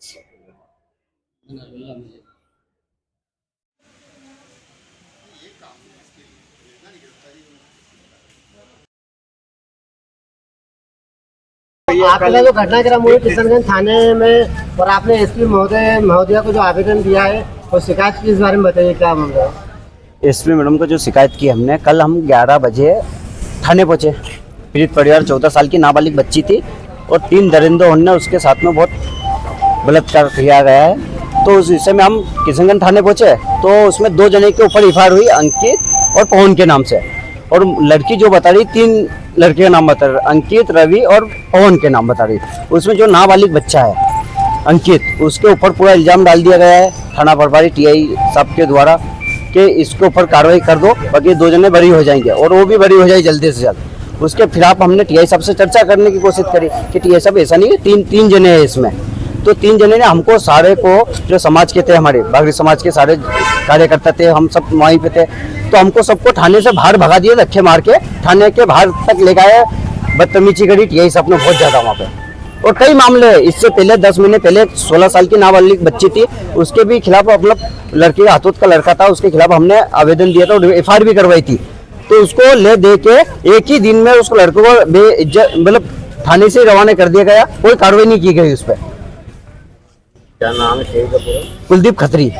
आपने जो घटनाक्रम हुई किशनगंज थाने में और आपने एसपी महोदया को जो आवेदन दिया है और शिकायत की, इस बारे में बताइए क्या मामला है। एसपी मैडम को जो शिकायत की हमने, कल हम 11 बजे थाने पहुँचे। पीड़ित परिवार 14 साल की नाबालिग बच्ची थी और 3 दरिंदों ने उसके साथ में बहुत बलात्कार किया गया है। तो उस विषय में हम किशनगंज थाने पहुँचे तो उसमें 2 जने के ऊपर एफआईआर हुई, अंकित और पवन के नाम से। और लड़की जो बता रही, 3 लड़के का नाम बता रही, अंकित, रवि और पवन के नाम बता रही। उसमें जो नाबालिग बच्चा है अंकित, उसके ऊपर पूरा इल्ज़ाम डाल दिया गया है थाना प्रभारी टीआई साहब के द्वारा कि इसके ऊपर कार्रवाई कर दो, बाकी 2 जने बरी हो जाएंगे और वो भी बरी हो जाए जल्दी से जल्द। उसके खिलाफ हमने टीआई साहब से चर्चा करने की कोशिश करी कि टीआई साहब ऐसा नहीं है, 3 जने हैं इसमें। तो 3 जने ने हमको सारे को, जो समाज के थे, हमारे बागरी समाज के सारे कार्यकर्ता थे, हम सब वहीं पे थे, तो हमको सबको थाने से बाहर भगा दिए, धक्के मार के थाने के बाहर तक ले गए। बदतमीजी करी टीआई साहब ने बहुत ज़्यादा वहाँ पे। और कई मामले, इससे पहले 10 महीने पहले 16 साल की नाबालिग बच्ची थी, उसके भी खिलाफ, मतलब लड़के का हाथों का लड़का था, उसके खिलाफ हमने आवेदन दिया था और एफआईआर भी करवाई थी। तो उसको ले दे के एक ही दिन में उस लड़के को बेइज्जत, मतलब थाने से रवाना कर दिया गया, कोई कार्रवाई नहीं की गई उस पर। क्या नाम है? कुलदीप खत्री।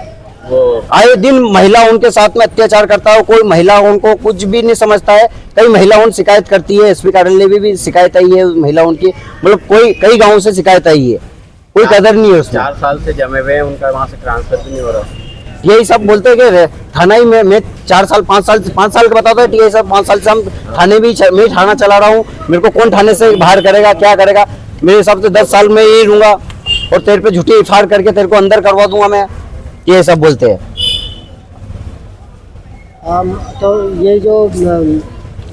वो आए दिन महिला उनके साथ में अत्याचार करता है, कोई महिला उनको कुछ भी नहीं समझता है। कई महिला उन शिकायत करती है, एसपी कार्यालय में भी शिकायत आई है महिला उनकी, मतलब कई गांवों से शिकायत आई है, कोई कदर नहीं है उसमें। 4 साल से जमे हुए हैं, उनका वहाँ से ट्रांसफर भी नहीं हो रहा। यही सब बोलते हैं कि थाना ही में मैं 4 साल 5 साल का बताता है टीआई साहब, 5 साल से हम थाने भी, मैं थाना चला रहा हूँ, मेरे को कौन थाने से बाहर करेगा, क्या करेगा। मेरे हिसाब से 10 साल में यही रहूंगा और तेरे पे झूठी एफआईआर करके तेरे को अंदर करवा दूंगा मैं, ये सब बोलते हैं। तो ये जो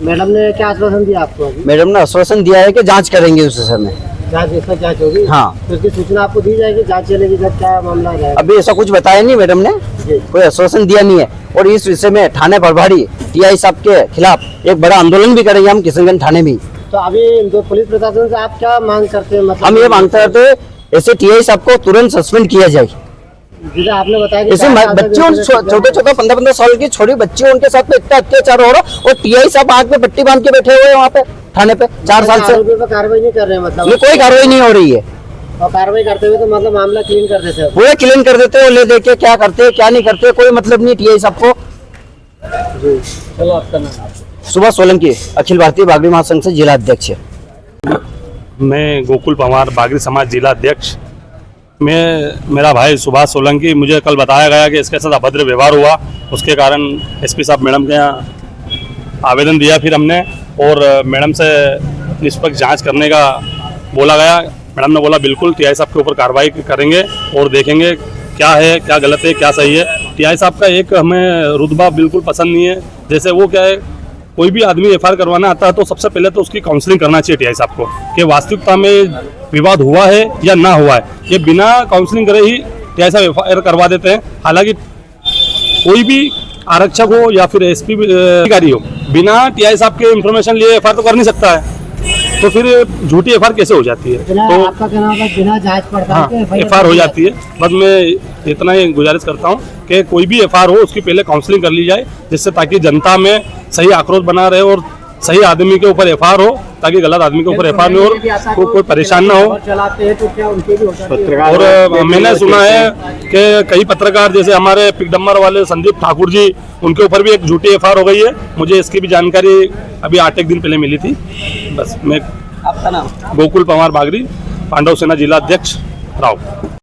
मैडम ने क्या आश्वासन दिया आपको? अभी मैडम ने आश्वासन दिया है कि जांच करेंगे उस विषय में। जांच होगी? हाँ, तो उसकी सूचना आपको दी जाएगी, जांच चलेगी, जब क्या मामला है? अभी ऐसा कुछ बताया नहीं मैडम ने, कोई आश्वासन दिया नहीं है। और इस विषय में थाने प्रभारी टीआई साहब के खिलाफ एक बड़ा आंदोलन भी करेंगे हम किशनगंज थाने में। तो अभी जो पुलिस प्रशासन से आप क्या मांग करते हैं? मतलब हम ये मांगते थे ऐसे टीआई साहब को तुरंत सस्पेंड किया जाए। जैसे आपने बताया कि ऐसे बच्चे, छोटे 15-15 साल की छोटी बच्ची, उनके साथ में इतना अत्याचार हो रहा और टीआई साहब आग में पट्टी बांध के बैठे हुए हैं वहाँ पे थाने पे 4 साल से। कार्रवाई नहीं कर रहे हैं, मतलब ये कोई कार्रवाई नहीं हो रही है। और कार्रवाई करते हुए तो मतलब मामला क्लीन कर देते हैं, पूरा क्लीन कर देते हैं, ले दे के क्या करते हैं क्या नहीं करते, कोई मतलब नहीं टीआई साहब को। चलो, आपका नाम? सुभाष सोलंकी, अखिल भारतीय बागरी महासंघ से जिला अध्यक्ष। मैं गोकुल पवार, बागरी समाज जिला अध्यक्ष। मेरा भाई सुभाष सोलंकी, मुझे कल बताया गया कि इसके साथ अभद्र व्यवहार हुआ, उसके कारण एसपी साहब मैडम के यहाँ आवेदन दिया फिर हमने, और मैडम से निष्पक्ष जांच करने का बोला गया। मैडम ने बोला बिल्कुल टीआई साहब के ऊपर कार्रवाई करेंगे और देखेंगे क्या है, क्या गलत है, क्या सही है। टीआई साहब का एक हमें रुतबा बिल्कुल पसंद नहीं है। जैसे वो क्या है, कोई भी आदमी एफआईआर करवाना आता है तो सबसे पहले तो उसकी काउंसलिंग करना चाहिए टीआई साहब को कि वास्तविकता में विवाद हुआ है या ना हुआ है। ये बिना काउंसलिंग करे ही टीआई साहब एफआईआर करवा देते हैं। हालांकि कोई भी आरक्षक हो या फिर एसपी अधिकारी हो, बिना टीआई साहब के इंफॉर्मेशन लिए एफआईआर तो कर नहीं सकता है, तो फिर झूठी एफआईआर कैसे हो जाती है? तो आपका कहना होगा बिना जांच पड़ताल के एफआईआर हो जाती है। बस मैं इतना ही गुजारिश करता हूँ कि कोई भी एफआईआर हो उसकी पहले काउंसलिंग कर ली जाए, जिससे ताकि जनता में सही आक्रोश बना रहे और सही आदमी के ऊपर एफआईआर हो, ताकि गलत आदमी के ऊपर एफआईआर नहीं हो, कोई परेशान ना हो। और मैंने सुना है कि कई पत्रकार, जैसे हमारे पिकडम्बर वाले संदीप ठाकुर जी, उनके ऊपर भी एक झूठी एफआईआर हो गई है। मुझे इसकी भी जानकारी अभी 8-1 दिन पहले मिली थी। बस मैं, आपका नाम? गोकुल पवार, बागरी, पांडव सेना जिला अध्यक्ष, राव।